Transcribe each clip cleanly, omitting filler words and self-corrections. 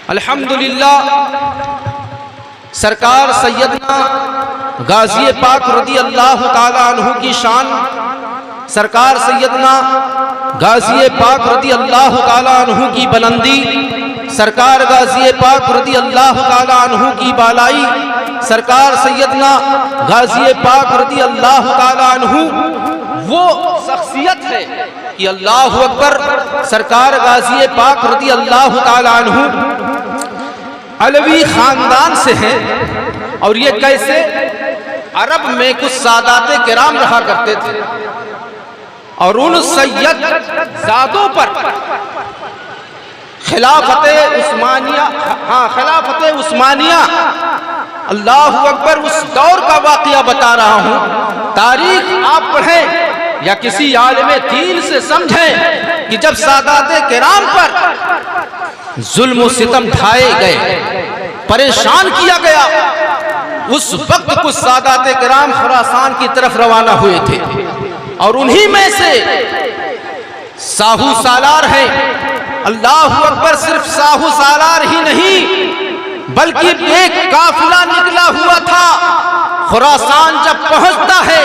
الحمدللہ سرکار سیدنا غازی پاک رضی اللہ تعالی عنہ کی شان، سرکار سیدنا غازی پاک رضی اللہ تعالی عنہ کی بلندی، سرکار غازی پاک رضی اللہ تعالی عنہ کی بالائی، سرکار سیدنا غازی پاک رضی اللہ تعالی عنہ وہ شخصیت ہے کہ اللہ اکبر، سرکار غازی پاک رضی اللہ تعالی عنہ علوی خاندان سے ہیں۔ اور یہ کیسے؟ عرب میں کچھ سادات کرام رہا کرتے تھے اور ان سید زادوں پر خلافت عثمانیہ اللہ اکبر اس دور کا واقعہ بتا رہا ہوں۔ تاریخ آپ پڑھیں یا کسی عالم دین سے سمجھیں کہ جب سادات کرام پر ظلم و ستم ڈھائے گئے، پریشان کیا گیا، اس وقت کچھ سادات کرام خراسان کی طرف روانہ ہوئے تھے اور انہی میں سے ساہو سالار ہیں۔ اللہ اکبر، صرف ساہو سالار ہی نہیں بلکہ ایک قافلہ نکلا ہوا تھا۔ خراسان جب پہنچتا ہے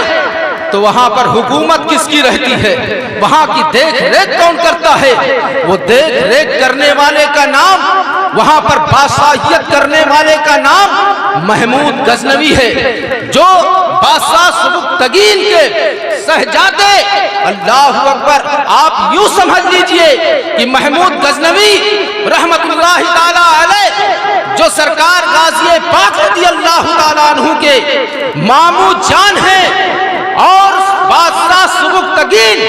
تو وہاں پر حکومت کس کی رہتی ہے؟ وہاں کی دیکھ ریکھ کون کرتا ہے؟ وہ دیکھ ریکھ کرنے والے کا نام، وہاں پر بادشاہیت کرنے والے کا نام محمود غزنوی ہے، جو بادشاہ سبکتگین کے شہزادے، اللہ اکبر، آپ یوں سمجھ لیجئے کہ محمود غزنوی رحمت اللہ تعالی علیہ جو سرکار غازی پاک رضی اللہ تعالیٰ عنہ کے ماموں جان ہیں اور بادشاہ سبکتگین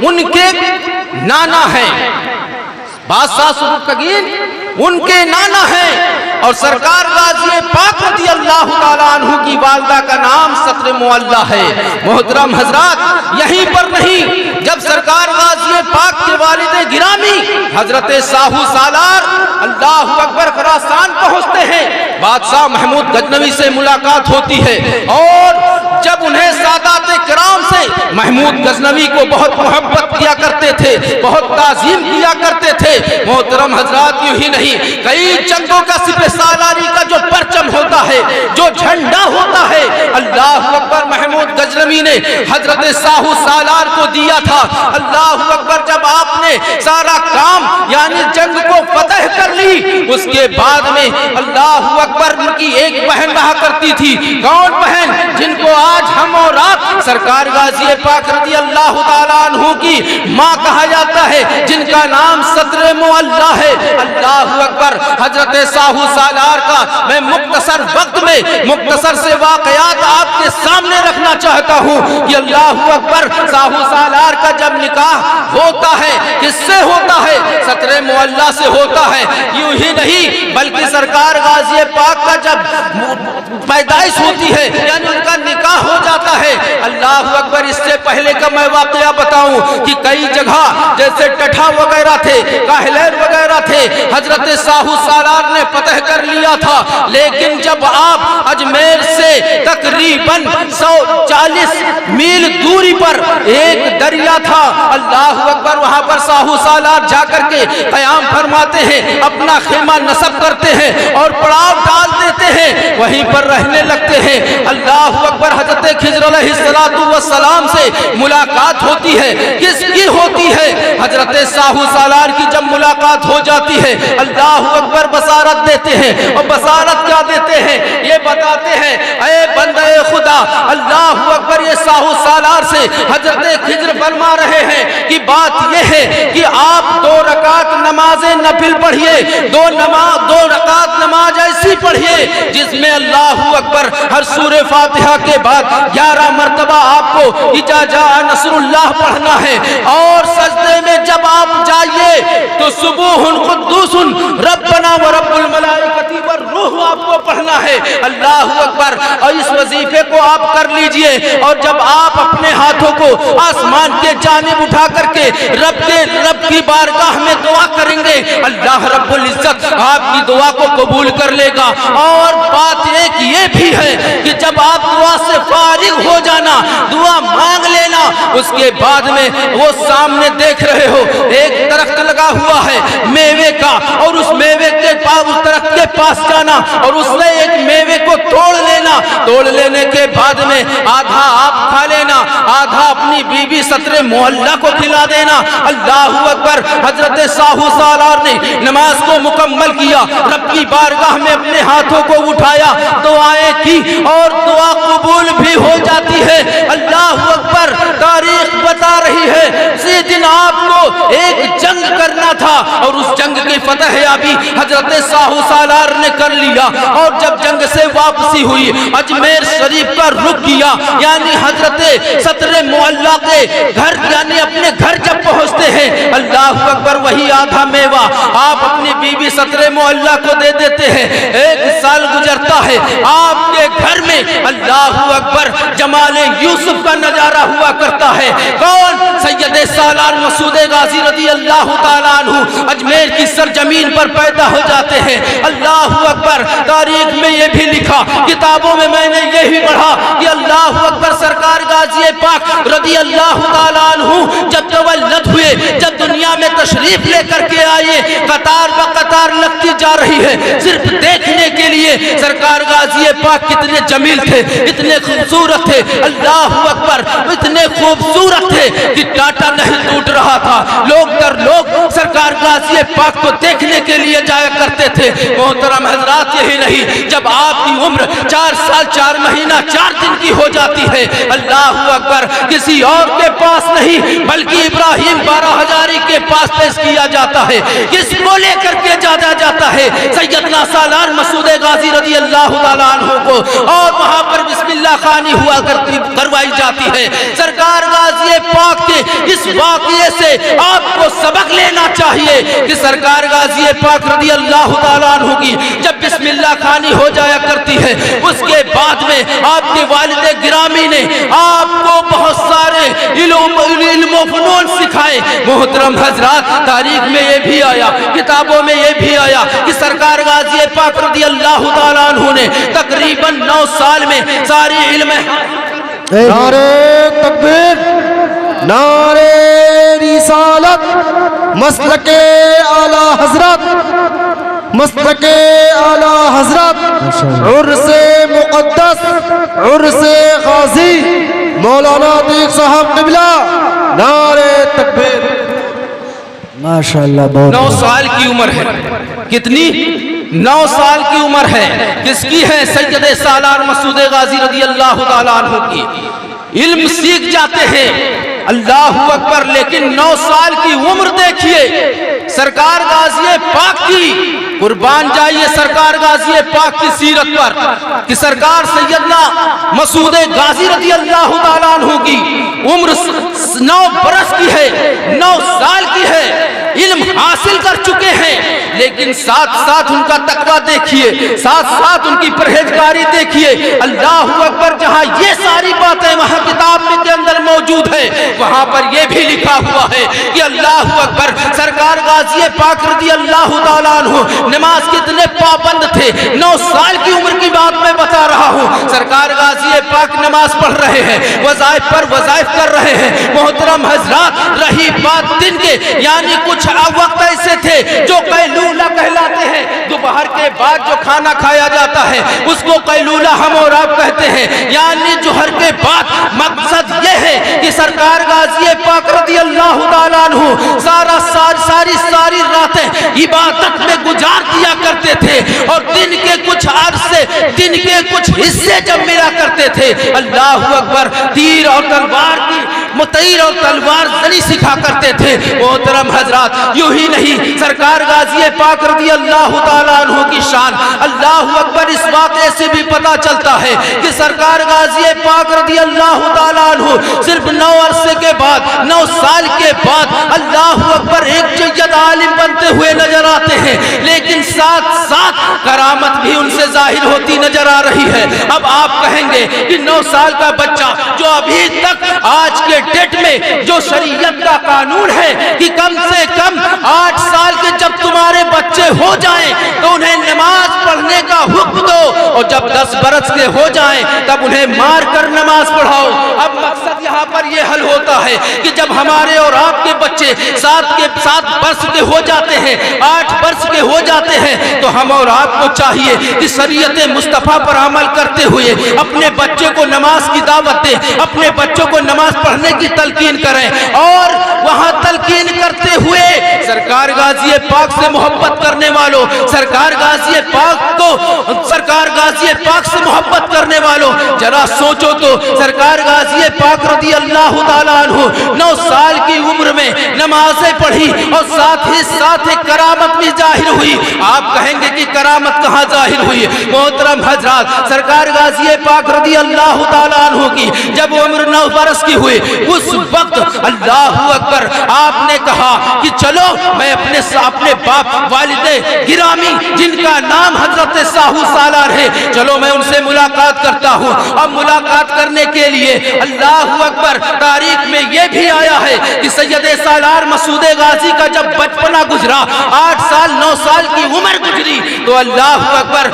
ان کے نانا ہیں، بادشاہ سبکتگین ان کے نانا ہیں، اور سرکار غازی پاک رضی اللہ تعالیٰ عنہ کی والدہ کا نام ستر معلہ ہے۔ محترم حضرات، یہیں پر نہیں، جب سرکار غازی پاک کے والد گرامی حضرت ساہو سالار اللہ اکبر خراسان پہنچتے ہیں، بادشاہ محمود غزنوی سے ملاقات ہوتی ہے اور جب انہیں سادات کرام سے محمود غزنوی کو بہت محبت کیا کرتے تھے، بہت تعظیم کیا کرتے تھے۔ محترم حضرات، یوں ہی نہیں، کئی جنگوں کا سپہ سالاری کا جو پرچم ہوتا ہے، جو جھنڈا ہوتا ہے، اللہ اکبر، محمود غزنوی نے حضرت ساہو سالار کو دیا تھا۔ اللہ اکبر، جب آپ نے سارا کام یعنی جنگ کو فتح کر لی، اس کے بعد میں اللہ اکبر ان کی ایک بہن رہا کرتی تھی۔ کون بہن؟ جن کو آج ہم اور آپ سرکار غازی پاک رضی اللہ تعالیٰ عنہ کی ماں کہا جاتا ہے، جن کا نام ستر معلہ ہے۔ اللہ اکبر، حضرت ساہو سالار کا میں مختصر وقت میں مختصر سے واقعات آپ کے سامنے رکھنا چاہتا ہوں کہ اللہ اکبر، ساہو سالار کا جب نکاح ہوتا ہے، کس سے ہوتا ہے؟ ستر معلہ سے ہوتا ہے۔ یوں ہی نہیں بلکہ سرکار غازی پاک کا جب پیدائش ہوتی ہے یعنی ان کا نکاح ہو جاتا ہے، اللہ اکبر، اس سے پہلے کا میں واقعہ بتاؤں کہ کئی جگہ جیسے ٹٹھا وغیرہ تھے، کاہلیر وغیرہ تھے، حضرت ساہو سالار نے فتح کر لیا تھا، لیکن جب آپ اجمیر سے تقریباً 140 میل دوری پر ایک دریا تھا، اللہ اکبر، وہاں پر ساہو سالار جا کر کے قیام فرماتے ہیں، اپنا خیمہ نصب کرتے ہیں اور پڑاؤ ڈال دیتے ہیں، وہیں پر رہنے لگتے ہیں۔ اللہ اکبر، حضرت خضر علیہ السلام سے ملاقات ہوتی ہے۔ کس کی ہوتی ہے؟ حضرت ساہو سالار کی جب ملاقات ہو جاتی ہے، اللہ اکبر، بصارت دیتے ہیں، اور بصارت کیا دیتے ہیں؟ یہ بتاتے ہیں، اے بندے خدا، اللہ اکبر، یہ ساہو سالار سے حضرت خضر فرما رہے ہیں کہ بات یہ ہے کہ آپ 2 رکعت نماز نفل پڑھیے، 2 رکعت نماز ایسی پڑھیے جس میں اللہ اکبر ہر سورہ فاتحہ کے بعد 11 مرتبہ آپ کو اذا جاء نصر اللہ پڑھنا ہے، اور سجدے میں جب آپ جائیے تو سبوح قدوس ربنا ورب الملائکۃ والروح آپ کو پڑھنا ہے۔ اللہ اکبر، اور اس وظیفے کو آپ کر لیجئے، اور جب آپ اپنے ہاتھوں کو آسمان کے جانب اٹھا کر کے رب کی بارگاہ میں دعا کریں گے، اللہ رب العزت آپ کی دعا کو قبول کر لے گا۔ اور بات ایک یہ بھی ہے کہ جب آپ دعا سے فارغ ہو جانا، دعا مانگ لینا، اس کے بعد میں وہ سامنے دیکھ رہے ہو ایک درخت لگا ہوا ہے میوے کا، اور اس میوے کے पास जाना और उससे एक मेवे को तोड़ लेना, तोड़ लेने के बाद में आधा आप खा लेना, आधा अपनी बीवी सतरे मोहल्ला को खिला देना। अल्लाहू अकबर। हजरत साहू सालार ने नमाज को मुकम्मल किया, रब की बारगाह में अपने हाथों को उठाया, दुआएं की और दुआ कबूल भी हो जाती है। अल्लाहू अकबर। तारीख बता रही है इसी दिन आपको एक जंग करना था और उस जंग की फतह याबी हजरत साहू सालार ने कर लिया। और जब जंग से वापसी हुई, अजमेर शरीफ का रुख किया, यानी हजरत सतरे मोहल्ला के घर, यानी अपने घर जब पहुंचते हैं, अल्लाह अकबर, वही आधा मेवा आप अपनी बीवी सतरे मोहल्ला को दे देते हैं। एक साल गुजरता है, आपके घर में अल्लाह अकबर जमाले यूसुफ का नजारा हुआ करता है। कौन? सैयद सालार मसूद गाजी रदी अल्लाह ताला अन्हु अजमेर की सरजमीन पर पैदा हो जाते हैं। अल्लाह अकबर। तारीख में ये भी लिखा, किताबों में मैंने ये भी पढ़ा कि अल्लाह अकबर सरकार गाजी पाक रदी अल्लाह ताला अन्हु जब तवल्लद हुए, जब दुनिया में तशरीफ लेकर के आए, कतार ब कतार लगती जा रही है सिर्फ देखने के लिए सरकार गाजी पाक कितने जमील थे, इतने खूबसूरत थे। अल्लाह अकबर। इतने खूबसूरत थे कि टाटा नहीं टूट रहा था, लोग दर लोग सरकार गाजी पाक को देखने के लिए जाया करते थे। मोहतरम हजरात, यही नहीं, जब आपकी उम्र 4 साल 4 महीना 4 दिन की हो जाती है, अल्लाह अकबर, किसी और के पास नहीं बल्कि इब्राहिम 12 हजारी के पास पेश किया जाता है। किसको लेकर के जाया जाता है? सैयदना सालार मसूद गाजी रदी अल्लाह ताला अन्हु को, और वहां पर बिस्मिल्लाह खानी हुआ करवाई जाती है। सरकार गाजी पाक के इस वाक़ये से आपको सबक लेना चाहिए कि सरकार गाजी पाक रदी अल्लाह ताला अन्हु की जब बिस्मिल्लाह खानी हो जाया करती है, उसके बाद में आपके वालिद गिरामी ने आपको बहुत सारे इल्म फनून सिखाए। मोहतरम हजरात, तारीख में ये भी आया, किताबों में ये भी आया कि सरकार गाजी पाक रदी अल्लाह ताला अन्हु ने तकरीबन 9 साल में सारी इल्म। नारे तकबीर, नारे रिसालत, मसलके आला हजरत, मसलके आला हजरत, उर्से मुक़द्दस, उर्से गाजी मौलाना अतीक साहब क़िबला। नारे तकबीर। माशाअल्लाह। 9 साल की उम्र है। कितनी? 9 साल की उम्र है। किसकी है? सैयद सालार मसूद गाजी रदी अल्लाह ताला अन्हु की। इल्म सीख जाते हैं, अल्लाह अकबर, लेकिन 9 साल की उम्र देखिए सरकार गाजी पाक की। कुर्बान जाइए सरकार गाजी पाक की सीरत पर कि सरकार सैयदना मसूद गाजी रदी अल्लाह ताला अन्हु की उम्र 9 बरस की है, 9 साल की है, इल्म हासिल कर चुके हैं, लेकिन साथ साथ उनका तकवा देखिए, साथ साथ उनकी परहेजगारी देखिए। अल्लाह अकबर। जहां ये सारी बातें वहां किताब में के अंदर मौजूद है, वहां पर यह भी लिखा हुआ है कि अल्लाह अकबर सरकार गाजी पाक रदी अल्लाह ताला अन्हु नमाज कितने पाबंद थे। 9 साल की उम्र की बात मैं बता रहा हूं। सरकार गाजी पाक नमाज पढ़ रहे हैं, वज़ाइफ पर वज़ाइफ कर रहे हैं। मोहतरम हजरात, रही बात दिन के, यानी कुछ वक्त ऐसे थे जो कैलूला कहलाते हैं, दोपहर के बाद जो खाना खाया जाता है उसको कैलूला हम और आप कहते हैं, यानी जोहर के बाद। मकसद ये है कि सरकार गाजी पाक रदी अल्लाह ताला अन्हु सारी रातें इबादत में गुजार दिया करते थे और दिन के कुछ अरसे, दिन के कुछ हिस्से जब मिला करते थे, अल्लाह अकबर, तीर और तलवार की मुतईर और तलवार जनी सिखा करते थे। मोहतरम हजरात, यूं ही नहीं, सरकार गाजी पाक रदी अल्लाह ताला अन्हु की शान, अल्लाह अकबर, इस वाक़े से भी पता चलता है कि सरकार गाजी पाक रदी अल्लाह ताला अन्हु सिर्फ 9 अरसे के बाद, 9 साल के बाद अल्लाह अकबर एक जय्यद आलिम बनते हुए नजर आते हैं, लेकिन साथ साथ करामत भी उनसे जाहिर होती नजर आ रही है। अब आप कहेंगे कि 9 साल का बच्चा जो अभी तक आज के डेट में जो शरीयत का कानून है कि कम से कम 8 साल के जब तुम्हारे बच्चे हो जाएं तो उन्हें नमाज पढ़ने का हुक्म दो, और जब 10 बरस के हो जाएं तब उन्हें मार कर नमाज पढ़ाओ। अब मकसद यहाँ पर यह हल होता है कि जब हमारे और आपके बच्चे 7 वर्ष के हो जाते हैं, 8 वर्ष के हो जाते हैं, तो हम और आपको चाहिए कि शरीयत मुस्तफा पर अमल करते हुए अपने बच्चे को नमाज की दावत दें, अपने बच्चों को नमाज पढ़ने की तलकीन करें और वहां तलकीन करते हुए सरकार गाज़ी पाक से मोहब्बत करने वालों, सरकार गाज़ी पाक से मोहब्बत करने वालों, जरा सोचो तो सरकार गाज़ी पाक रज़ी अल्लाह ताला अन्हु 9 साल की उम्र में नमाजें पढ़ी और साथ ही साथ एक करामत भी जाहिर हुई। आप कहेंगे कि करामत कहाँ जाहिर हुई? मोहतरम हजरात, सरकार गाज़ी पाक रज़ी अल्लाह ताला अन्हु की जब उम्र 9 बरस की हुई, उस वक्त अल्लाहु अकबर आपने कहा कि चलो मैं अपने बाप वालिदे गिरामी जिनका नाम हजरत साहू सालार है, चलो मैं उनसे मुलाकात करता हूँ। अब मुलाकात करने के लिए अल्लाहु अकबर तारीख में यह भी आया है कि सैयद सालार मसूद गाजी का जब बचपना गुजरा, 8 साल 9 साल की उम्र गुजरी, तो अल्लाहु अकबर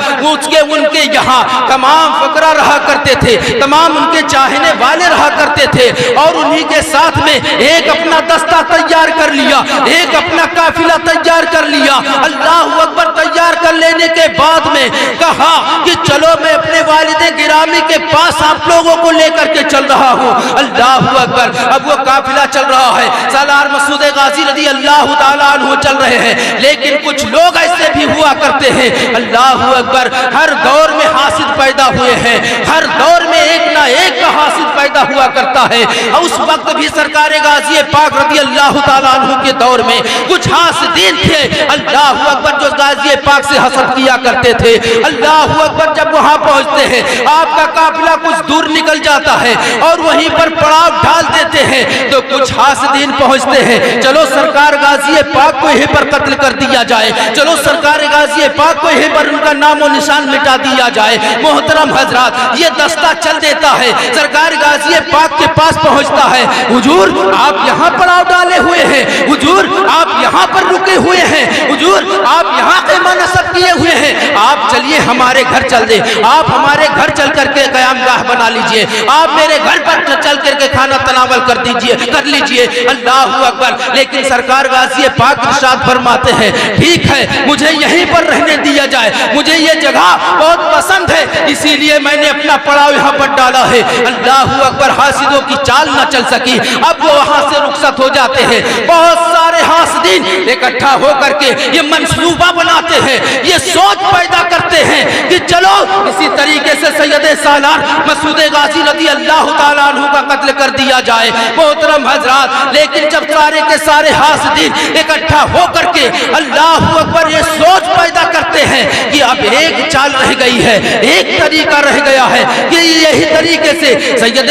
उनके यहाँ तमाम फकरा रहा करते थे, तमाम उनके चाहने वाले रहा करते थे और उन्हीं के साथ में एक अपना दस्ता तैयार कर लिया, एक अपना काफिला तैयार कर लिया। अल्लाहु अकबर तैयार कर लेने के बाद में कहा कि चलो मैं अपने वालिदे गिरामी के पास आप लोगों को लेकर के चल रहा हूँ। अल्लाहु अकबर, अब वो काफिला चल रहा है, सालार मसूद गाजी रज़ी अल्लाह ताला अन्हु चल रहे हैं, लेकिन कुछ लोग ऐसे भी हुआ करते हैं, अल्लाहु अकबर, हर दौर में हासिद पैदा हुए हैं, हर दौर में एक ना एक का हासिद पैदा हुआ करता है। और उस वक्त भी सरकार गाज़ी पाक रज़ी अल्लाह ताला अन्हु के दौर में कुछ हासिदीन थे, अल्लाहु अकबर, जो गाज़ी पाक से हसद किया करते थे। अल्लाहु अकबर, जब वहां पहुंचते हैं, आपका काफिला कुछ दूर निकल जाता है और वहीं पर पड़ाव डाल देते हैं, तो कुछ हासिदीन पहुंचते हैं, चलो सरकार गाज़ी पाक को यहीं पर कत्ल कर दिया जाए, चलो सरकार गाज़ी पाक को यहीं पर उनका नामो निशान मिटा दिया जाए। मोहतरम हजरात, ये दस्ता चल देता है, सरकार गाज़ी पाक के पास पहुंचता है, हुजूर आप यहाँ पड़ाव डाले हुए हैं, हुजूर आप यहाँ पर रुके हुए हैं, हुजूर आप यहाँ क़याम नसब किए हुए हैं, आप चलिए हमारे घर चल दे, आप हमारे घर चल करके क़यामगाह बना लीजिए, आप मेरे घर पर चल करके खाना तनावल कर लीजिए। अल्लाहु अकबर, लेकिन सरकार गाज़ी पाक इरशाद फरमाते हैं, ठीक है मुझे यहीं पर रहने दिया जाए, मुझे ये जगह बहुत पसंद है, इसीलिए मैंने अपना पड़ाव यहाँ पर डाला है। अल्लाहु अकबर, हासिदों की चाल न चल सकी, अब वो वहां से रुखसत हो जाते हैं। बहुत सारे हासिदीन इकट्ठा होकर के ये मंसूबा बनाते हैं, ये सोच पैदा करते हैं कि चलो इसी तरीके से सैयद सालार मसूद गाजी रज़ी अल्लाह ताला अन्हु का कत्ल कर दिया जाए। मोहतरम हजरात, लेकिन जब सारे के सारे हासिदीन इकट्ठा होकर के अल्लाहु अकबर ये सोच पैदा करते हैं कि अब एक चाल रह गई है, एक तरीका रह गया है कि यही तरीके से सैयद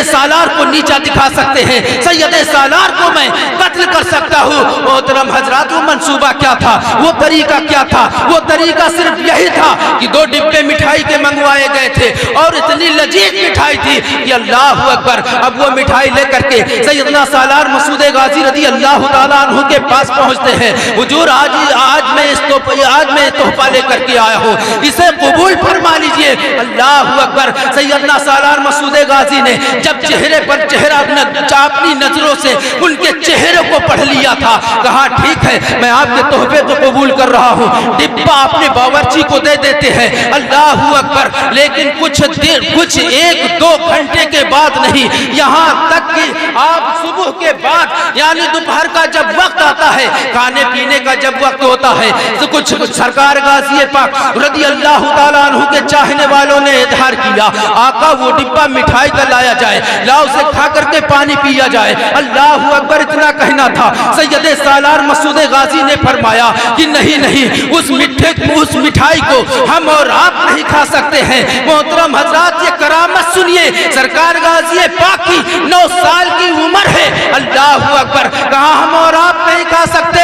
सालार को नीचा दिखा सकते हैं, सैयद सालार को मैं कत्ल कर सकता हूँ। मोहतरम हजरात, वो मंसूबा क्या था, वो तरीका क्या था? वो तरीका सिर्फ यही था कि 2 डिब्बे मिठाई के मंगवाए गए थे और इतनी लजीज मिठाई थी कि अल्लाहु अकबर, अब वो मिठाई लेकर के सैयदना सालार मसूद गाजी रज़ी अल्लाह ताला अन्हु के पास पहुंचते हैं। हुजूर आज मैं तोहफा लेकर के आया हूँ, इसे कबूल फरमा लीजिए। अल्लाहु अकबर, सैयदना सालार मसूद गाजी ने जब चेहरे पर चेहरा अपनी नजरों से उनके चेहरे को पढ़ लिया था, कहा ठीक है मैं आपके तोहफे को कबूल कर रहा हूँ, डिब्बा अपने बावर्ची को दे देते हैं। अल्लाहु अकबर, लेकिन कुछ 1-2 घंटे के बाद नहीं, यहाँ तक कि आप सुबह के बाद यानी दोपहर का जब वक्त आता है, खाने पीने का जब वक्त होता है, तो कुछ सरकार गाज़ी पाक रज़ी अल्लाह ताला अन्हु के चाहने वालों ने इजहार किया, आका वो डिब्बा मिठाई का लाया जाए, लाओ से खा करके पानी पिया जाए। अल्लाहु अकबर, इतना कहना था, सैयद सालार मसूद गाजी ने फरमाया कि नहीं, उस मिठाई को हम और आप नहीं खा सकते हैं। मोहतरम हजरात, ये करामत सुनिए, सरकार गाज़ी पाक की 9 साल की उम्र है। अल्लाहु अकबर, कहा हम और आप नहीं खा सकते।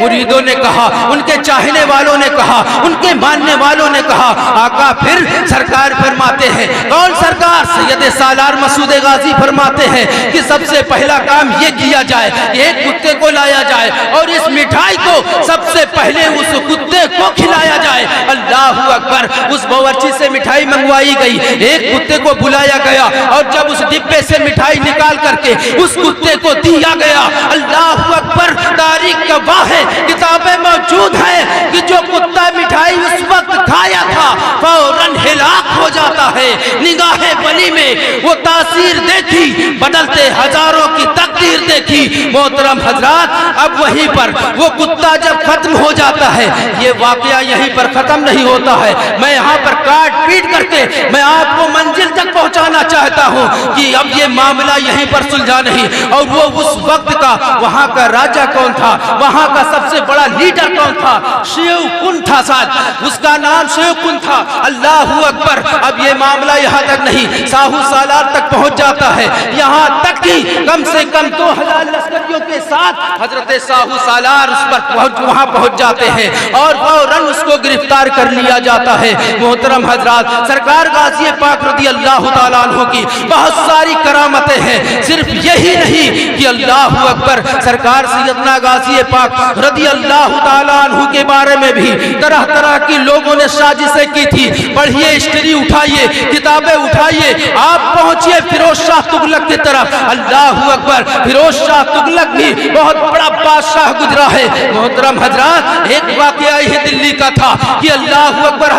मुरीदों ने कहा, उनके चाहने वालों ने कहा, उनके मानने वालों ने कहा, आका फिर सरकार फरमाते हैं, कौन सरकार? सैयद सालार मसूद गाजी फरमाते हैं कि सबसे पहला काम ये किया जाए, एक कुत्ते को लाया जाए और इस मिठाई को सबसे पहले उस कुत्ते को खिलाया जाए। अल्लाहु अकबर, अकबर उस बावर्ची से मिठाई मंगवाई गई, एक कुत्ते को बुलाया गया और जब उस डिब्बे से मिठाई निकाल करके उस कुत्ते को दिया गया, अल्लाह अकबर, तारीख गवाह है, किताबें मौजूद हैं कि जो कुत्ता मिठाई उस वक्त खाया था फौरन हिलाक हो जाता है। निगाहे बनी में वो तासीर देखी, बदलते हजारों की तकदीर देखी। मोहतरम हजरात, अब वहीं पर वो कुत्ता जब खत्म हो जाता है, ये वाकया यहीं पर खत्म नहीं होता है। मैं यहाँ पर काट पीट करके मैं आपको मंजिल तक पहुँचाना चाहता हूँ कि अब ये मामला यहीं पर सुलझा नहीं। और वो उस वक्त का वहाँ का राजा कौन था, वहाँ का सबसे बड़ा लीडर कौन था? शेवकुन था साहब, उसका नाम शेवकुन था। अल्लाह अकबर, अब ये मामला यहाँ तक नहीं, साहू सालार तक पहुँच जाता है। यहाँ तक कि कम से कम 2000 लश्करियों के साथ हजरत साहू सालार उस पर वहाँ पहुँच जाते हैं और फौरन उसको गिरफ्तार कर लिया जाता है। मोहतरम हजरात, सरकार गाज़ी पाक रज़ी अल्लाह ताला अन्हु की बहुत सारी करामतें हैं। सिर्फ यही नहीं कि अल्लाह अकबर, सरकार सैयदना गाज़ी पाक रज़ी अल्लाह ताला अन्हु के बारे में भी तरह तरह की लोगों ने साजिशें की थी। पढ़िए, हिस्ट्री उठाइए, किताबें उठाइए, आप पहुंचिए फिरोज शाह तुगलक की तरफ। अल्लाह अकबर, फिरोज शाह तुगलक भी बहुत बड़ा बादशाह गुजरा है। मोहतरम हजरात, एक वाकया ही दिल्ली का था कि अल्लाह अकबर,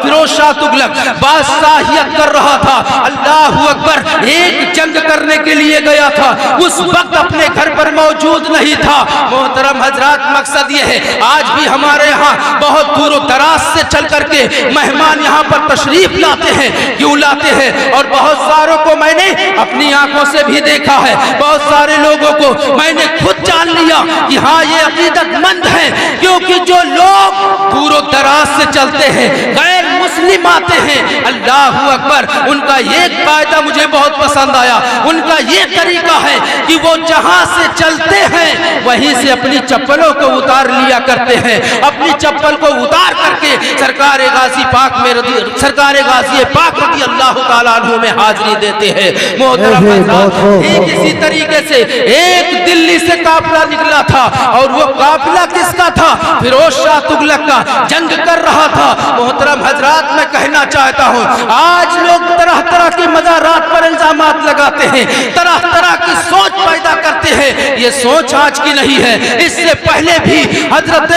फिरोज शाह तुगलक बादशाहियत कर रहा था। अल्लाह अकबर, एक जंग करने के लिए गया था, उस वक्त अपने घर पर मौजूद नहीं था। मोहतरम हजरात, मकसद ये है, आज भी हमारे यहाँ बहुत दूर दराज से चल करके मेहमान यहाँ पर तशरीफ लाते हैं। क्यों लाते हैं? और बहुत सारों को मैंने अपनी आंखों से भी देखा है, बहुत सारे लोगों को मैंने खुद जान लिया कि हाँ, ये अकीदतमंद है। क्योंकि जो लोग दूर दराज से चलते हैं, गैर मुस्लिम आते हैं, अल्लाह अकबर, उनका एक कायदा मुझे बहुत पसंद आया। उनका ये तरीका है कि वो जहां से चलते हैं वहीं से अपनी चप्पलों को उतार लिया करते हैं। अपनी चप्पल को उतार करके सरकार गाज़ी पाक में सरकार गाज़ी पाक रज़ी अल्लाह ताला अन्हु में हाजिरी देते हैं। मोहतरम हज़रात, एक इसी तरीके से एक दिल्ली से काफिला निकला था और वो काफिला किसका था? फिरोज शाह तुगलक का, जंग कर रहा था। मोहतरम हजरात, मैं कहना चाहता हूँ, आज लोग तरह तरह के मज़ारात पर इल्जामात लगाते हैं, तरह तरह की सोच पैदा करते हैं। ये सोच आज की नहीं है, इससे पहले भी हजरत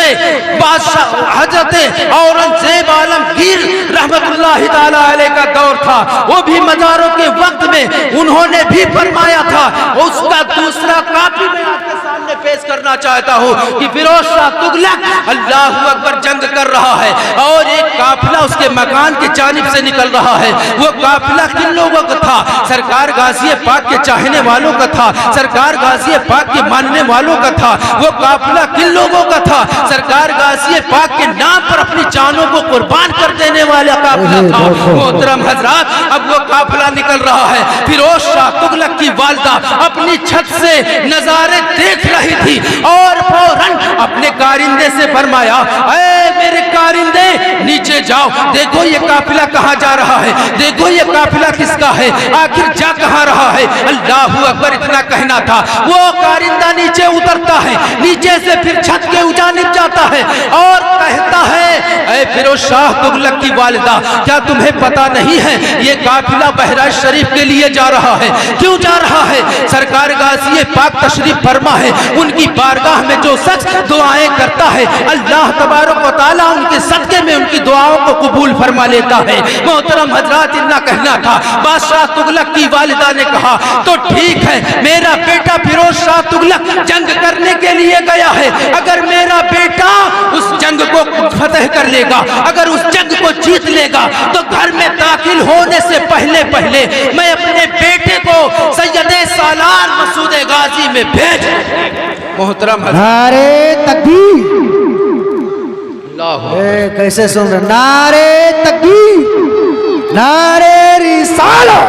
औरंगजेब आलमगीर रहमतुल्लाहि ताला अलैह का दौर था। वो भी मज़ारों के वक्त में उन्होंने भी फरमाया था। उसका दूसरा काफी मैं आपके सामने पेश करना चाहता हूँ कि फिरोज शाह तुगलक अल्लाह अकबर जंग कर रहा है और एक काफिला उसके मकान की जानिब से निकल रहा है। वो काफिला किन लोगों का था? सरकार गाज़ी पाक के चाहने वालों का था, सरकार गाज़ी पाक के मानने वालों का था। वो काफिला किन लोगों का था? सरकार गाज़ी पाक के नाम पर अपनी जानों को कुर्बान कर देने वाला काफिला था। मोहतरम हजरात, अब वो काफिला निकल रहा है। फिरोज शाह तुगलक की वालिदा अपनी छत से नजारे देख रही थी और फौरन अपने कारिंदे से फरमाया, ऐ मेरे कारिंदे, नीचे जाओ, देखो ये काफिला कहाँ जा रहा है, देखो ये काफिला किसका है, आखिर जा कहाँ रहा है। अल्लाह अकबर, इतना कहना था। वो कारिंदा नीचे उतरता है, नीचे से फिर छत के जानिब जाता है और कहता है, ऐ फिरोज शाह तुगलक की वालिदा, क्या तुम्हें पता नहीं है ये काफिला बहराइच शरीफ के लिए जा रहा है? क्यों जा रहा है? सरकार गाज़ी पाक तशरीफ फरमा है, उनकी बारगाह में जो शख्स दुआएं करता है, अल्लाह तबारक व तआला उनके सदके में उनकी दुआओं को कबूल फरमा लेता है। मोहतरम हजरात, इतना कहना था। बादशाह तुगलक की वालिदा ने कहा, तो ठीक है, मेरा बेटा फिरोज शाह तुगलक जंग करने के लिए गया है। अगर मेरा बेटा उस जंग को फतह कर लेगा, अगर उस जंग को जीत लेगा, तो घर में दाखिल होने से पहले पहले मैं अपने बेटे को सैयदे सालार मसूद गाजी में भेज। मोहतरम नारे तकबीर, कैसे सुन रहे? नारे तकबीर, नारे रिसालत,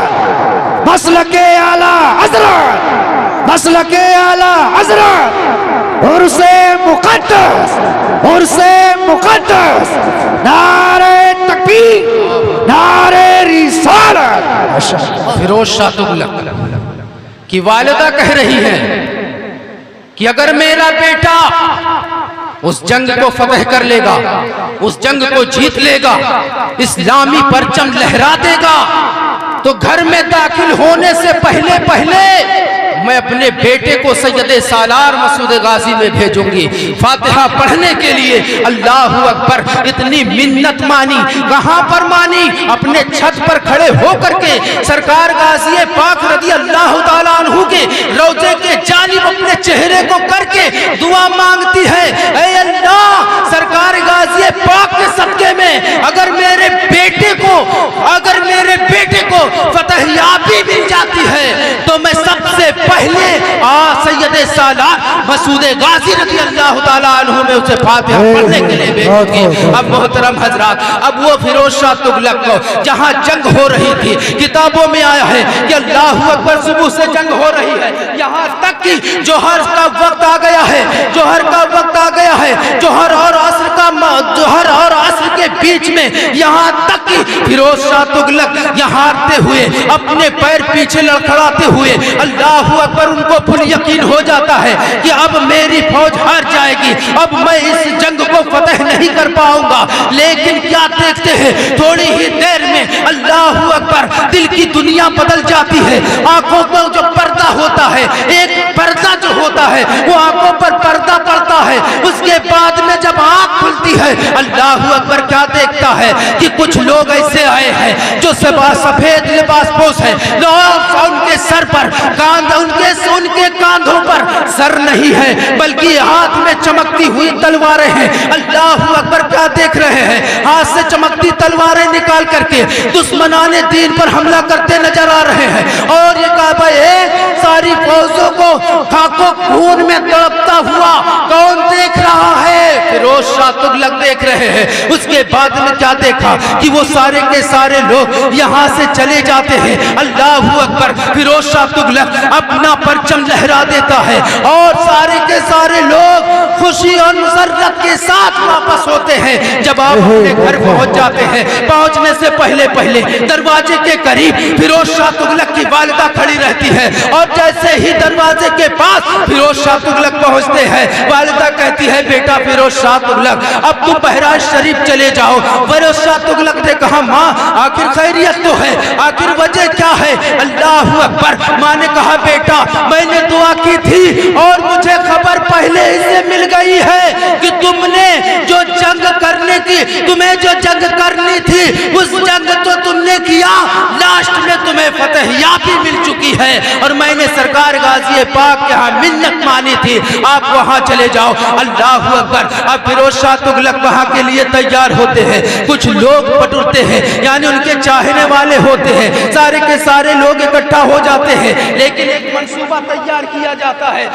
मसलके आला हज़रत, मसलके आला हज़रत, उर्से मुक़द्दस, उर्से मुक़द्दस, नारे तकबीर, नारे रिसालत। फिरोज शाह तुगलक की वालिदा कह रही है कि अगर मेरा बेटा उस जंग को फतह कर लेगा, उस जंग को जीत लेगा, इस्लामी परचम लहरा देगा, तो घर में दाखिल होने से पहले पहले मैं अपने बेटे को सैयदे सालार मसूद गाजी में भेजूंगी फातिहा पढ़ने के लिए। अल्लाह अकबर। इतनी मिन्नत मानी, कहां पर मानी? अपने छत पर खड़े होकर के सरकार गाजी पाक रदी अल्लाह ताला अन्हु के रोजे के जानिब अपने चेहरे को करके दुआ मांगती है, ऐ अल्लाह, सरकार गाजी पाक के सदके में अगर मेरे बेटे को फतहयाबी मिल जाती है तो मैं सबसे पहले सैयदे सालार मसूद गाजी रज़ी अल्लाह ताला अन्हु में उसे फातिहा पढ़ने के लिए भेजूंगी। अब मोहतरम हजरात, अब वो फिरोज शाह तुगलक को जहां जंग हो रही थी, किताबों में आया है कि अल्लाह अकबर सुबह से जंग हो रही है, यहां तक कि जोहर का वक्त आ गया है, जोहर और असर के बीच में यहां तक कि फिरोज शाह तुगलक यहाँ हारते हुए अपने पैर पीछे लड़खड़ाते हुए अल्लाह अकबर, उनको फुल यकीन हो जाता है कि अब मेरी फौज हार जाएगी, अब मैं इस जंग को फतह नहीं कर पाऊंगा। लेकिन क्या देखते हैं, थोड़ी ही देर में अल्लाह अकबर, दिल की दुनिया बदल जाती है। आंखों पर जो पर्दा होता है, एक पर्दा जो होता है वो आंखों पर पर्दा पड़ता है, उसके बाद में जब आंख खुलती है अल्लाह अकबर क्या देखता है कि कुछ लोग ऐसे आए हैं जो सफेद लिबास पोश है, उनके सर पर उनके कांधों पर सर नहीं है बल्कि हाथ में चमकती हुई तलवारें हैं। अल्लाह अकबर क्या देख रहे हैं, हाथ से चमकती तलवारें निकाल करके दुश्मनाने दीन पर हमला करते नजर आ रहे हैं। और ये काबा सारी फौजों को खाको खून में तड़पता हुआ कौन देख रहा है? फिरोज शाह तुगलक देख रहे हैं। उसके बाद में क्या देखा कि वो सारे के सारे लोग यहाँ से चले जाते हैं। अल्लाह अकबर, फिरोज शाह तुगलक अपना परचम लहरा देता है और सारे के सारे लोग खुशी और मुसर्रत के साथ वापस होते हैं। जब आप अपने घर पहुंच जाते हैं, पहुंचने से पहले पहले दरवाजे के करीब फिरोज शाह तुगलक की वालिदा खड़ी रहती है और जैसे ही दरवाजे के पास फिरोज शाह तुगलक पहुंचते हैं, वालिदा कहती है, बेटा फिरोज शाह तुगलक, अब तुम बहराइच शरीफ चले जाओ। फिरोज शाह तुगलक ने कहा, माँ आखिर खैरियत तो है, आखिर वजह क्या है? अल्लाह अकबर। माँ ने कहा, बेटा मैंने दुआ की थी और मुझे खबर पहले ही से मिल गई है कि तुम्हें जो जंग करनी थी उस जंग तो तुमने किया, लास्ट में तुम्हें फतहयाबी मिल चुकी है और मैंने सरकार गाजी पाक यहाँ मिन्नत मानी थी, आप वहाँ चले जाओ। अल्लाह अकबर। अब फिरोज शाह तुगलक वहाँ के लिए तैयार होते हैं। कुछ लोग बटुरते हैं, यानी उनके चाहने वाले होते हैं, सारे के सारे लोग इकट्ठा हो जाते हैं। लेकिन एक मंसूबा तैयार किया जाता है।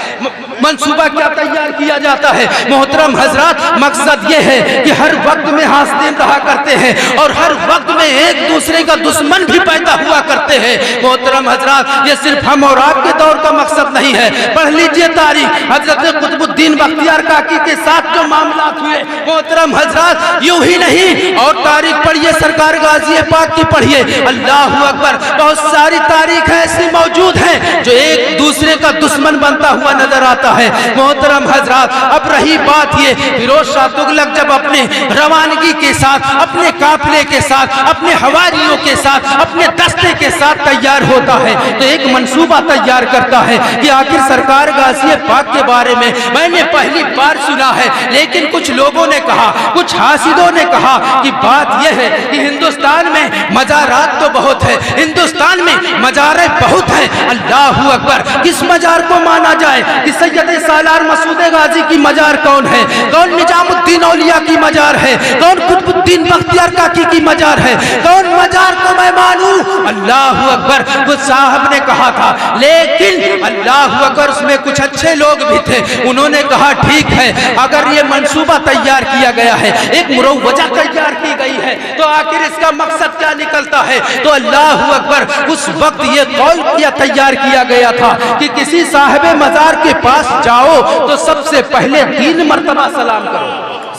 मंसूबा क्या तैयार किया जाता है मोहतरम हजरात? मकसद ये है कि हर वक्त में हासिल रहा करते हैं और हर वक्त में एक दूसरे का दुश्मन भी पैदा हुआ करते हैं। मोहतरम हजरात, ये सिर्फ हम और आपके दौर का मकसद नहीं है। पढ़ लीजिए तारीख, हजरत कुतुबुद्दीन बख्तियार काकी के साथ जो मामला हुए मोहतरम हजरात, यूं ही नहीं, और तारीख पढ़िए, सरकार गाजी पाक की पढ़िए। अल्लाह अकबर। बहुत सारी तारीख ऐसी मौजूद है जो एक दूसरे का दुश्मन बनता हुआ नजर आता है। मोहतरम हजरात, अब रही बात ये, फिरोज शाह तुगलक जब अपने रवानगी के साथ, अपने काफिले के साथ, अपने हवारियों के साथ, अपने दस्ते के साथ तैयार होता है तो एक मंसूबा तैयार करता है कि आखिर सरकार गाजी पाक के बारे में मैंने पहली बार सुना है, लेकिन कुछ लोगों ने कहा, कुछ हासिदों ने कहा कि बात यह है कि हिंदुस्तान में मजारात तो बहुत है, हिंदुस्तान में मजारे बहुत है। अल्लाह अकबर। किस मजार को माना जाए कि सैयदे सालार मसूद गाजी की मजार कौन है, कौन निजामुद्दीन औलिया की मजार है, कौन कुतुबुद्दीन बख्तियार काकी की मजार है, कौन मजार को मैं मानूं? अल्लाह अकबर। कुछ साहब ने कहा था, लेकिन अल्लाह अकबर उसमें कुछ अच्छे लोग भी थे, उन्होंने कहा ठीक है, अगर ये मंसूबा तैयार किया गया है, एक मुरव्वजा तैयार की गई है, तो आखिर इसका मकसद क्या निकलता है? तो अल्लाह अकबर, उस वक्त ये कौल किया तैयार किया गया था कि किसी साहिबे मजार के पास जाओ तो सबसे पहले 3 मरतबा सलाम करो,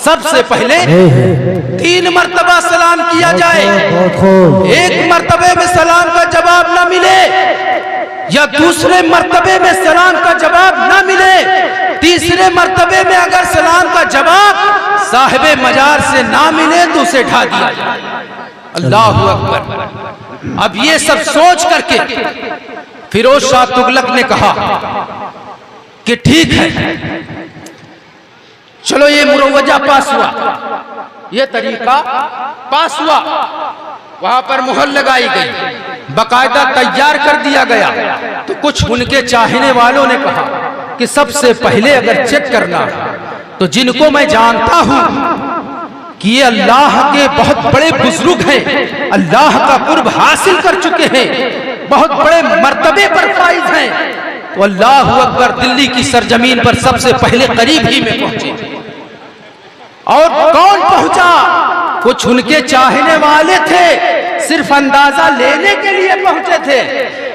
सबसे पहले 3 मरतबा सलाम किया जाए। एक मरतबे में सलाम का जवाब न मिले या दूसरे मरतबे में सलाम का जवाब न मिले, तीसरे मरतबे में अगर सलाम का जवाब साहिब मजार से ना मिले तो उसे ढा दिया जाए। अल्लाह अकबर। अब ये सब सोच करके फिरोज शाह तुगलक ने कहा कि ठीक है, चलो ये मुरव्वजा पास हुआ, ये तरीका पास हुआ, वहां पर मुहर लगाई गई, बाकायदा तैयार कर दिया गया। तो कुछ उनके चाहने वालों ने कहा कि सबसे पहले अगर चेक करना तो जिनको मैं जानता हूं कि ये अल्लाह के बहुत बड़े बुजुर्ग हैं, अल्लाह का कुर्ब हासिल कर चुके हैं, बहुत बड़े मर्तबे पर फाइज हैं, तो अल्लाह अकबर दिल्ली की सरजमीन पर सबसे पहले करीब ही में पहुंचे। और कौन पहुंचा? कुछ उनके चाहने वाले थे, सिर्फ अंदाजा लेने के लिए पहुंचे थे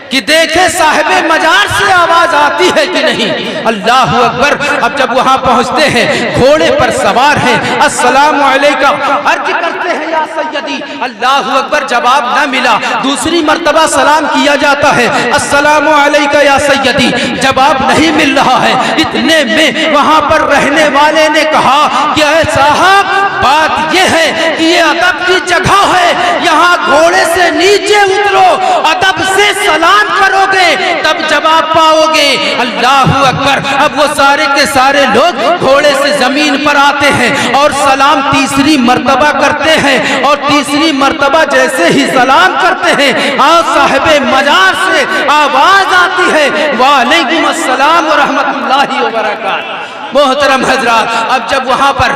कि देखे साहिब मजार से आवाज आती है कि नहीं। अल्लाह अकबर। अब जब वहां पहुंचते हैं, घोड़े पर सवार हैं, अस्सलाम अलैकुम अर्ज करते हैं या सैयदी। अल्लाह अकबर, जवाब न मिला, दूसरी मर्तबा सलाम किया जाता है, अस्सलाम अलैकुम या सैयदी, जवाब नहीं मिल रहा है। इतने में वहां पर रहने वाले ने कहा कि ऐ साहब, बात यह है कि ये अदब की जगह है, यहाँ घोड़े से नीचे उतरो, अदब से सलाम करोगे तब जवाब पाओगे। अल्लाह अकबर। अब वो सारे के सारे लोग घोड़े से जमीन पर आते हैं और सलाम तीसरी मर्तबा करते हैं, और तीसरी मर्तबा जैसे ही सलाम करते हैं, आज साहिब मजार से आवाज आती है, वालेकुम अस्सलाम व रहमतुल्लाहि व बरकातहू। मोहतरम हजरात, अब जब वहां पर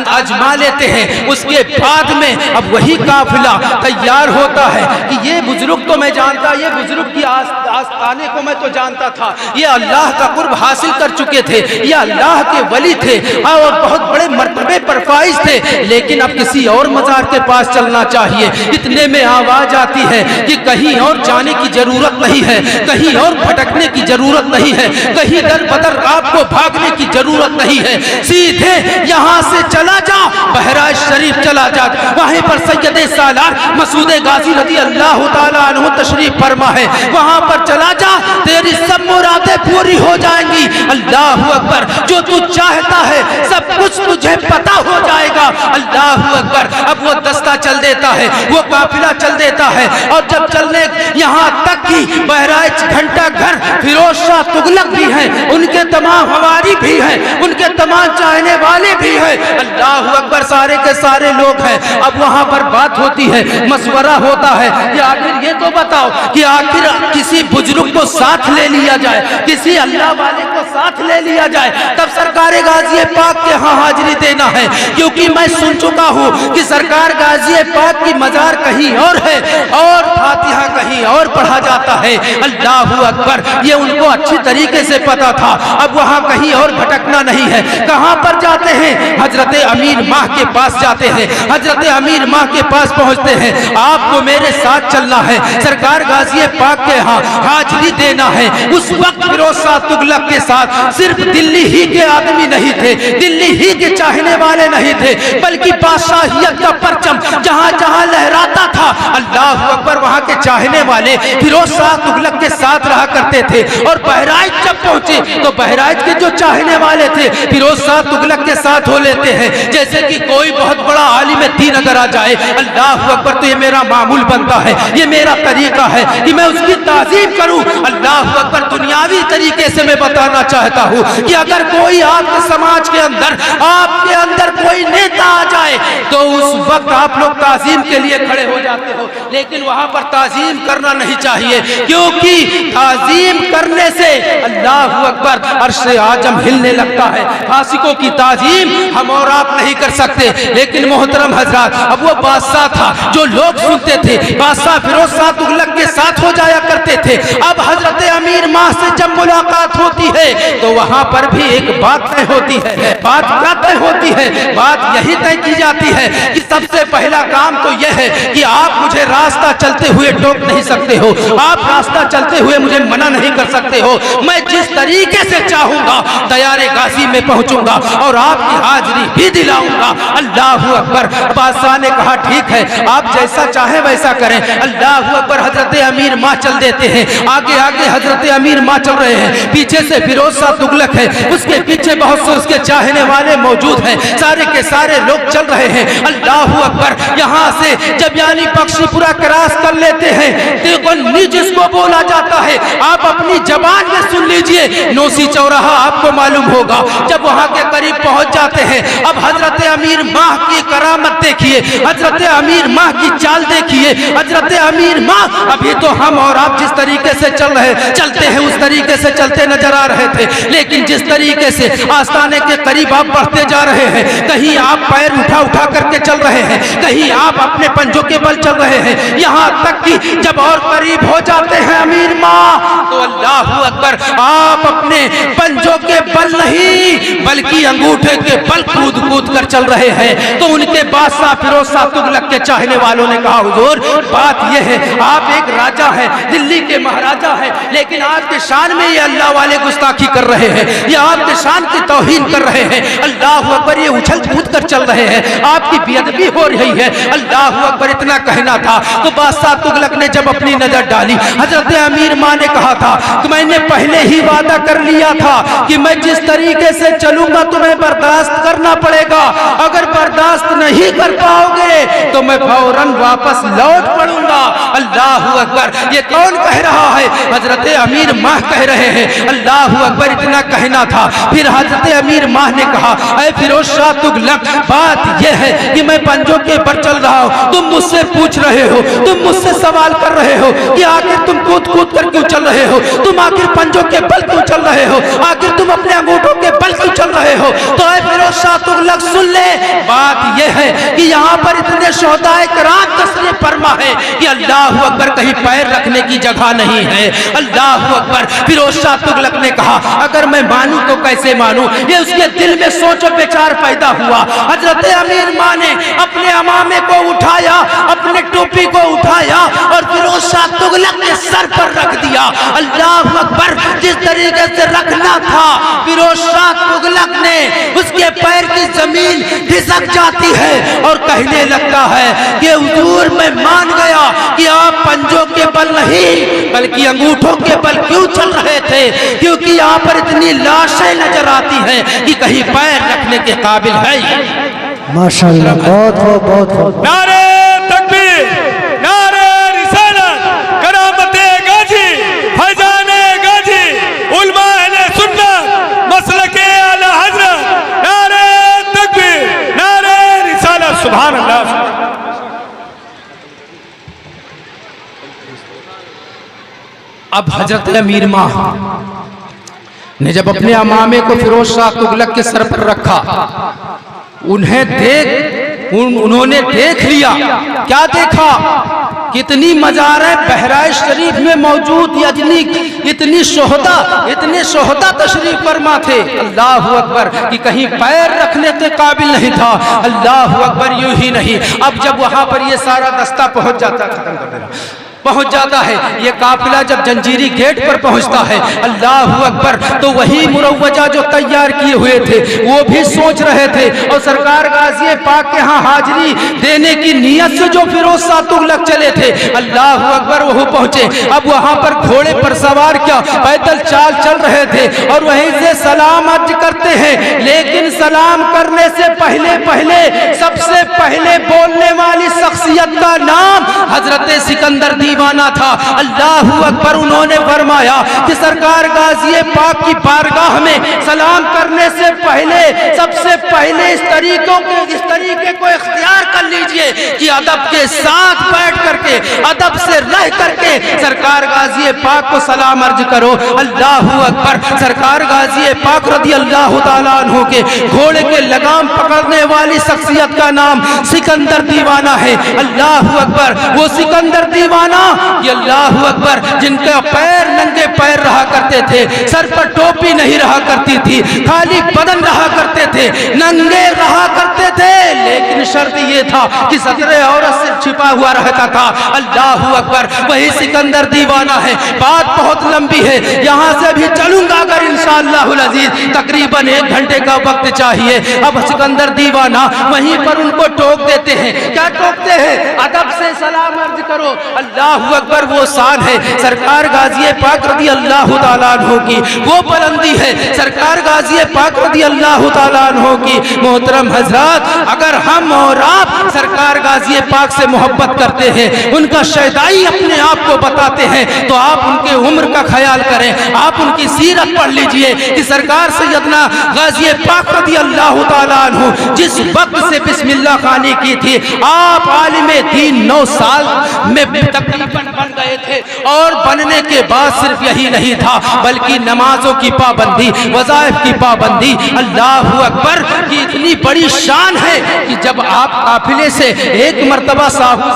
आजमा लेते हैं, उसके बाद में अब वही काफिला तैयार होता है कि ये बुजुर्ग तो मैं जानता, ये बुजुर्ग की आस्थाने को मैं तो जानता था, ये अल्लाह का कुर्ब हासिल कर चुके थे, ये अल्लाह के वली थे और बहुत बड़े मर्तबे पर फाइज थे, लेकिन अब किसी और मजार के पास चलना चाहिए। इतने में आवाज आती है कि कहीं और जाने की जरूरत नहीं है, कहीं और भटकने की जरूरत नहीं है, कहीं दर बदर आपको भागने की जरूरत नहीं है, सीधे यहाँ से चला जा, बहराइच शरीफ चला जा, वहीं पर सैयदे सालार मसूद गाजी रज़ी अल्लाह ताला अन्हु तशरीफ फरमा है, वहां पर चला जा, तेरी सब मुरादें पूरी हो जाएंगी। अल्लाह अकबर। जो तू चाहता है सब कुछ तुझे पता हो जाएगा। अल्लाह अकबर। अब वो दस्ता चल देता है, वो काफिला चल देता है, और जब चलने यहाँ तक की बहराइच घंटा घर फिरोज शाह तुगलक भी हैं, उनके तमाम हवारी भी हैं, उनके तमाम चाहने वाले भी हैं। अल्लाह अकबर। सारे के सारे लोग हैं। अब वहां पर बात होती है, मशवरा होता है कि आखिर ये तो बताओ कि आखिर किसी बुजुर्ग को साथ ले लिया जाए, किसी अल्लाह वाले को साथ ले लिया जाए, तब सरकार गाजी पाक के यहाँ हाजिरी देना है, क्योंकि मैं सुन चुका हूँ कि सरकार गाजी पाक की मजार कहीं और है और फातिहा कहीं और पढ़ा जाता है। अल्लाह अकबर। ये उनको अच्छी तरीके से पता था। अब वहां कहीं और भटकना नहीं है। कहां पर जाते हैं? हजरत अमीर माह के पास जाते हैं। हजरत अमीर माह के पास पहुंचते हैं, आपको मेरे साथ चलना है, सरकार गाजी पाक के यहाँ हाजिरी देना है। उस वक्त फिरोज शाह तुगलक के साथ सिर्फ दिल्ली ही के आदमी नहीं थे, दिल्ली ही के चाहने वाले नहीं थे, बल्कि बादशाहियत का परचम जहां जहां लहराता था, अल्लाह अकबर, वहां के चाहने वाले फिरोज शाह तुगलक के साथ रहा करते थे। और बहराइच जब पहुंचे तो बहराइच के जो चाहने वाले थे फिरोज शाह तुगलक के साथ हो लेते हैं। जैसे कि कोई बहुत बड़ा आलिम दीन अगर आ जाए, अल्लाह अकबर, तो ये मेरा मामूल बनता है, ये मेरा तरीका है कि मैं उसकी ताज़ीम करूं। अल्लाह अकबर। दुनियावी तरीके से मैं बताना चाहता हूं कि अगर कोई आपके समाज के अंदर, आपके अंदर कोई नेता आ जाए तो उस वक्त आप लोग ताज़ीम के लिए खड़े हो जाते हो, लेकिन वहां पर ताज़ीम करना नहीं चाहिए, क्योंकि ताज़ीम करने से अल्लाह अकबर अर्श आजम हिलने लगता है। फासिकों की ताज़ीम हम और आप नहीं कर सकते। लेकिन मोहतरम हजरात, अब वो बादशाह था, जो लोग सुनते थे, बादशाह फिरोज शाह तुगलक के साथ हो जाया करते थे। अब हजरत अमीर माह से जब मुलाकात होती है तो वहां पर भी एक बात तय होती है। बात क्या तय होती है? बात यही तय की जाती है कि सबसे पहला पहला काम तो यह है कि आप मुझे रास्ता चलते हुए टोक नहीं सकते हो, आप रास्ता चलते हुए मुझे मना नहीं कर सकते हो। मैं जिस तरीके से चाहूंगा दयारे गाजी में पहुंचूंगा और आपकी हाजिरी भी दिलाऊंगा। अल्लाह अकबर। बादशाह ने कहा ठीक है, आप जैसा चाहें वैसा करें। अल्लाह अकबर। हजरत अमीर माँ चल देते हैं, आगे आगे हजरत अमीर माँ चल रहे हैं, पीछे से फिरोज शाह तुगलक है, उसके पीछे बहुत से उसके चाहने वाले मौजूद हैं, सारे के सारे लोग चल रहे हैं। अल्लाह अकबर। यहाँ से जब यानी बख्शीपुरा क्रॉस कर लेते हैं, देवबंदी जिसको बोला जाता है, आप अपनी जबान में सुन लीजिए, नौसी चौराहा आपको मालूम होगा। जब वहां के करीब पहुंच जाते हैं, अब हजरत अमीर माह की करामत देखिए, हजरत अमीर माह की चाल देखिए। हजरत अमीर माह अभी तो हम और आप जिस तरीके से चलते हैं उस तरीके से चलते नजर आ रहे थे, लेकिन जिस तरीके से आस्थाने के करीब आप बढ़ते जा रहे हैं, कहीं आप पैर उठा उठा करके चल रहे हैं, कहीं आप अपने पंजों के बल चल रहे हैं, यहाँ तक कि जब और करीब हो जाते हैं अमीर माँ, तो अल्लाह अकबर, आप अपने पंजों के बल नहीं बल्कि अंगूठे के बल कूद कूद कर चल रहे हैं। तो उनके बादशाह फिरोज शाह तुगलक के चाहने वालों ने कहा हुजूर, बात यह है आप एक राजा हैं, दिल्ली के महाराजा हैं, लेकिन आपके शान में ये अल्लाह वाले गुस्ताखी कर रहे हैं, ये आपके शान की तौहीन कर रहे हैं। अल्लाह अकबर। ये उछल कूद कर चल रहे हैं, आपकी बेअदबी हो रही है। अल्लाह अकबर। इतना कहना था तो बादशाह तुगलक ने जब अपनी नजर डाली, हजरत अमीर माँ ने कहा था कि मैंने पहले ही वादा कर लिया था कि मैं जिस तरीके से चलूंगा तुम्हें बर्दाश्त करना पड़ेगा, अगर बर्दाश्त नहीं कर पाओगे तो मैं फौरन वापस लौट पड़ूंगा। अल्लाह अकबर। ये कौन कह रहा है? हजरत अमीर माह कह रहे हैं। अल्लाह अकबर। इतना कहना था, फिर हजरत अमीर माह ने कहा, ऐ फिरोज शाह तुगलक, बात यह है कि मैं पंजों के पर चल रहा हूं, तुम मुझसे पूछ रहे हो, तुम मुझसे सवाल कर रहे हो कि आखिर तुम कूद कूद कर क्यों चल रहे हो, तुम आखिर पंजों के बल क्यों चल रहे हो, आखिर तुम अपने अंगूठों के बल क्यों चल रहे हो। तो ऐ फिरोज शाह तुगलक सुन ले, बात यह है कि यहाँ पर इतने शोहदाए किराम तशरीफ फरमा है कि अल्लाह अकबर कहीं पैर रखने की जगह नहीं है। अल्लाह अकबर। फिरोज शाह तुगलक ने कहा, अगर मैं मानूं तो कैसे मानूं, ये उसके दिल में सोचो विचार पैदा हुआ। हजरत अमीर माँ ने अपने अमामे को उठाया, अपने टोपी को उठाया और फिरोज शाह तुगलक के सर पर रख दिया। अल्लाह अकबर। जिस तरीके से रखना था, फिरोज शाह तुगलक ने उसके पैर की जमीन खिसक जाती है और कहने लगता है कि हुजूर मैं मान गया कि आप पंजों के बल नहीं बल्कि अंगूठों के बल क्यों चल रहे थे, क्योंकि यहाँ पर इतनी लाशें नजर आती हैं कि कहीं पैर रखने के काबिल है। माशाअल्लाह। बहुत बहुत नारे तकबीर, नारे रिसालत, करामते गाजी, फैजाने गाजी, उलमा अहले सुन्नत, मसलके आला हजरत, नारे तकबीर, नारे रिसालत। सुभान अल्लाह। अब हजरत अमीर माह ने जब अपने अमामे को फिरोज शाह तुगलक के सर पर रखा, उन्होंने देख लिया। क्या देखा? कितनी मज़ारें बहराइच शरीफ में मौजूद यजनी इतने शोहदा तशरीफ फरमा थे। अल्लाह अकबर। कि कहीं पैर रखने के काबिल नहीं था। अल्लाह अकबर। यूं ही नहीं, अब जब वहां पर ये सारा दस्ता पहुंच जाता है, ये काफिला जब जंजीरी गेट पर पहुंचता है, अल्लाह अकबर, तो वही मुरव्वजा जो तैयार किए हुए थे वो भी सोच रहे थे, और सरकार गाज़ी पाक के यहाँ हाजिरी देने की नियत से जो फिरोज शाह तुगलक चले थे, अल्लाह अकबर, वो पहुंचे। अब वहां पर घोड़े पर सवार क्या पैदल चाल चल रहे थे और वहीं से सलाम अर्ज करते हैं, लेकिन सलाम करने से पहले सबसे पहले बोलने वाली शख्सियत का नाम हजरत सिकंदर दीवाना था। अल्लाह अकबर। उन्होंने फरमाया कि सरकार गाज़ी पाक की बारगाह में सलाम करने से पहले सबसे पहले इस तरीके को इख्तियार कर लीजिए कि अदब के साथ बैठ करके, अदब से रह करके सरकार गाज़ी पाक को सलाम अर्ज करो। अल्लाह अकबर। सरकार गाज़ी पाक रज़ी अल्लाह तआला अन्हु के घोड़े के लगाम पकड़ने वाली शख्सियत का नाम सिकंदर दीवाना है। अल्लाह अकबर। वो सिकंदर दीवाना, ये अल्लाह अकबर, जिनका पैर नंगे पैर रहा करते थे, सर पर टोपी नहीं रहा करती थी, खाली बदन रहा करते थे, नंगे रहा करते थे, लेकिन शर्त ये था कि सतरे औरत से छिपा हुआ रहता था। अल्लाह अकबर, वही सिकंदर दीवाना है। बात बहुत लंबी है, यहाँ से भी चलूंगा अगर इंशाअल्लाहुल अजीज, तकरीबन 1 घंटे का वक्त चाहिए। अब सिकंदर दीवाना वहीं पर उनको टोक देते हैं। क्या टोकते हैं? अदब से सलाम अर्ज करो। अल्लाह अकबर, वो शान है सरकार गाजी पाक रदी अल्लाह ताला अन्हु की, वो बुलंदी है सरकार गाजी पाक रदी अल्लाह ताला अन्हु की। मोहतरम हजरात, अगर हम और आप सरकार गाजी पाक से मोहब्बत करते हैं, उनका शैदाई अपने आप को बताते हैं, तो आप उनके उम्र का ख्याल करें, आप उनकी सीरत पढ़ लीजिए कि सरकार सैयदना गाजी पाक रदी अल्लाह ताला अन्हु जिस वक्त से बिस्मिल्लाह खानी की थी, आप आलिमे दीन 9 साल में तकरीबन बन गए थे। और बनने के बाद सिर्फ यही नहीं था, बल्कि नमाजों की पाबंदी, वज़ाइफ की पाबंदी, अल्लाह अकबर की इतनी बड़ी शान है कि जब आप काफिले से एक मर्तबा साहू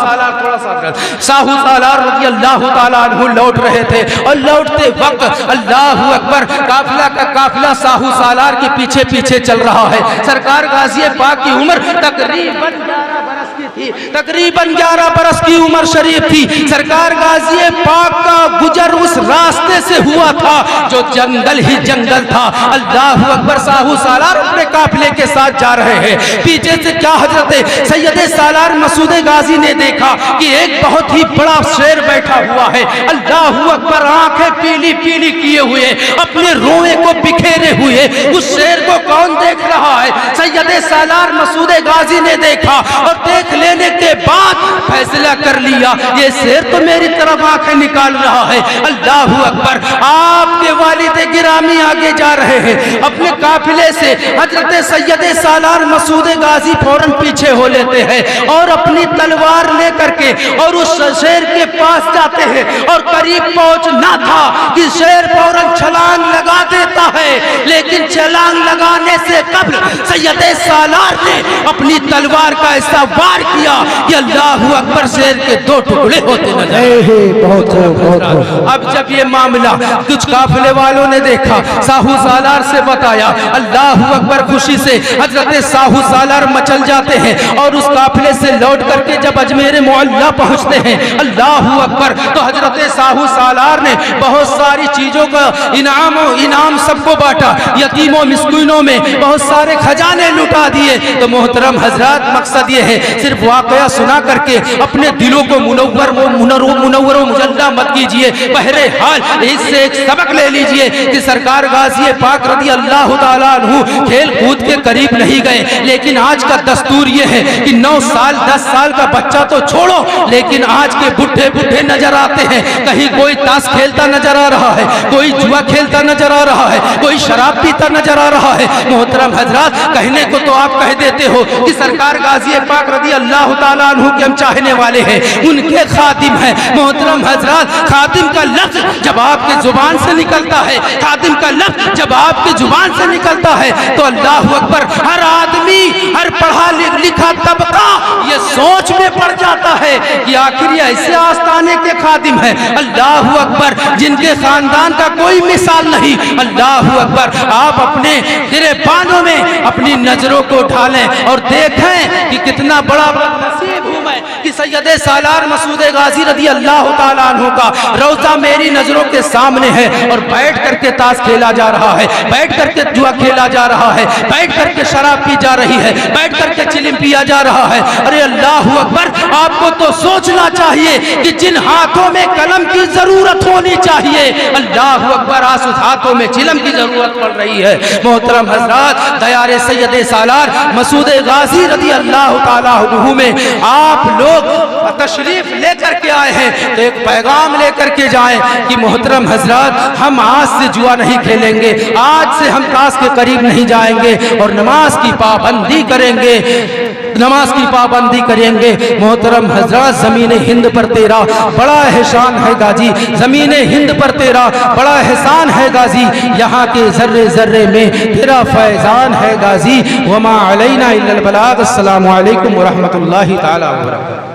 सालार रज़ी अल्लाह ताला अन्हु लौट रहे थे, और लौटते वक्त अल्लाह अकबर काफिला का काफिला साहू सालार के पीछे पीछे चल रहा है। सरकार गाजी पाक की उम्र तकरीबन 11 बरस की थी, तकरीबन 11 बरस की उम्र शरीफ थी। सरकार गाजी पाक का गुजर उस रास्ते से हुआ था जो जंगल ही जंगल था। अल्लाह अकबर, साहू सालार अपने काफिले के साथ जा रहे हैं। पीछे से क्या हजरत सैयद सालार मसूद गाजी ने देखा कि एक बहुत ही बड़ा शेर बैठा हुआ है। अल्लाह अकबर, आंखें पीली पीली किए हुए, अपने रोए को बिखेरे हुए उस शेर को कौन देख रहा है? सैयद सालार मसूद गाजी ने देखा, और देख लेने के बाद फैसला कर लिया, ये शेर तो मेरी तरफ आंखें निकाल रहा है। अल्लाह अकबर, आपके वालिद गिरामी आगे जा रहे हैं अपने काफिले से। हजरत सैयद सालार मसूद गाजी फौरन पीछे हो लेते हैं और अपनी तलवार लेकर के और उस शेर के पास जाते हैं, और करीब पहुंचना था कि शेर फौरन छलांग लगा देता है, लेकिन छलांग लगाने से कबल सैयद सालार ने अपनी तलवार का ऐसा वार किया कि अल्लाह अकबर, शेर के 2 टुकड़े होते नजर। अब जब ये मामला कुछ काफिले वालों ने देखा, साहू सालार से बताया, अल्लाह अकबर, खुशी से हजरत साहू सालार मचल जाते हैं, और उस काफिले से लौट करके जब अजमेर मोहल्ला पहुंचते हैं, अल्लाह अकबर, तो हजरत साहू सालार ने बहुत सारी चीजों का इनाम सबको बांटा, यतीमों मिस्कीनों में बहुत सारे खजाने लुटा दिए। तो मोहतरम हजरात, मकसद ये है, सिर्फ वाकया सुना करके अपने दिलों को मुनव्वर मुजल्ला मत कीजिए। बहरे हाल इससे एक सबक ले लीजिए कि सरकार गाजी पाक रदी अल्लाह ताला अन्हु खेल कूद के करीब नहीं गए, लेकिन आज का दस्तूर ये है कि 9 साल 10 साल का बच्चा तो छोड़ो, लेकिन आज के बुढ़े बुढ़े नजर आते हैं। कहीं कोई ताश खेलता नजर आ रहा है, कोई जुआ खेलता नजर आ रहा है, कोई शराब पीता नजर आ रहा है। मोहतरम हजरात, कहने को तो आप कह देते हो कि सरकार गाजी पाक रदी अल्लाह ताला अन्हु के हम चाहने वाले हैं, उनके खादिम हैं। मोहतरम हजरात, खादिम का लफ्ज जब आपके जुबान से निकलता है, खादिम का लफ्ज जब आपके जुबान से निकलता है, तो अल्लाह अकबर, हर आदमी, हर पढ़ा लिखा तबका ये सोच में पड़ जाता है कि आखिर ये ऐसे आस्थाने के खादिम हैं, अल्लाह अकबर, जिनके खानदान का कोई मिसाल नहीं। अल्लाह अकबर, आप अपने गिरेबानों में अपनी नजरों को ढालें और देखें कि कितना बड़ा नसीब हूं मैं कि सैयद सालार मसूद गाजी रदी अल्लाह ताला अन्हु का रोजा मेरी नजरों के सामने है, और बैठ करके ताश खेला जा रहा है, बैठ करके जुआ खेला जा रहा है, बैठ करके शराब पी जा रही है, बैठ करके चिलिम पिया जा रहा है। अरे अल्लाह अकबर, आपको तो सोचना चाहिए कि जिन हाथों में कलम की जरूरत होनी चाहिए, अल्लाह अकबर, आज उस हाथों में चिलम की जरूरत पड़ रही है। मोहतरम हजरात, दयारे सैयद सालार मसूद गाजी रदी अल्लाह ताला अन्हु में आप लोग तशरीफ लेकर के आए हैं, तो एक पैगाम लेकर के जाएं कि मोहतरम हजरात, हम आज से जुआ नहीं खेलेंगे, आज से हम ताश के करीब नहीं जाएंगे, और नमाज की पाबंदी करेंगे, नमाज की पाबंदी करेंगे। मोहतरम हजरात, ज़मीन हिंद पर तेरा बड़ा एहसान है गाजी, ज़मीन हिंद पर तेरा बड़ा एहसान है गाजी, यहाँ के जर्रे जर्रे में तेरा फैजान है गाजी। वमा अलैना इल्लल बलाग। अस्सलामु अलैकुम व रहमतुल्लाहि ताला व बरकातहू।